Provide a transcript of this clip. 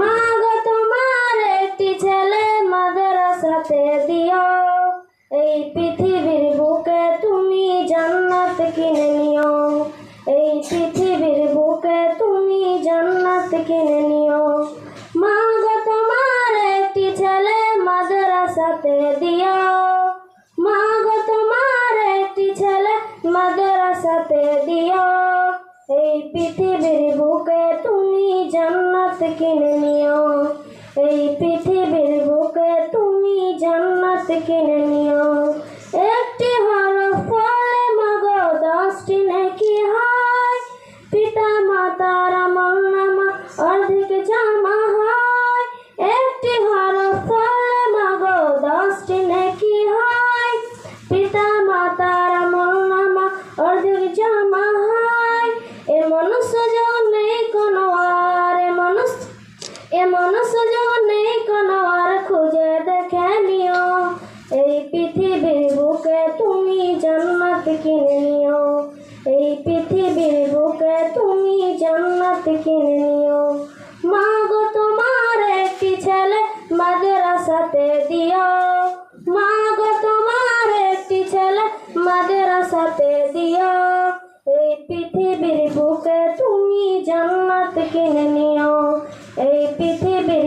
মা গো তোমার একটি ছেলে মাদ্রাসাতে দিও, এই পৃথিবীর বুকে তুমি জান্নাত কিনে নিও, এই পৃথিবীর বুকে তুমি জান্নাত কিনে নিও। মা গো তোমার একটি ছেলে মাদ্রাসাতে দিও, মা গো তোমার একটি ছেলে মাদ্রাসাতে দিও, এই পৃথিবীর বুকে তুমি জান্নাত কিনে নিও, এই পৃথিবীর বুকে তুমি জান্নাত কিনে নিও। একটি হরফ পড়লে মাগো 10টি নেকি হয়, পিতা মাতার আমলনামা অর্ধেক জমা হয়। একটি হরফ পড়লে মাগো 10টি নেকি হয়, পিতা মাতার আমলনামা অর্ধেক জমা হয়। এমন সুযোগ নেই কোনো আর, এমন সুযোগ নেই কোনো আর, খুঁজে দেখে নিও, এই পৃথিবীর বুকে তুমি জান্নাত কিনে নিও, এই পৃথিবীর বুকে তুমি জান্নাত কিনে নিও। মা গো তোমার একটি ছেলে মাদ্রাসাতে দিও, মা গো তোমার একটি ছেলে মাদ্রাসাতে দিও, এই পৃথিবীর বুকে তুমি জান্নাত কিনে নিও, এই পৃথিবীর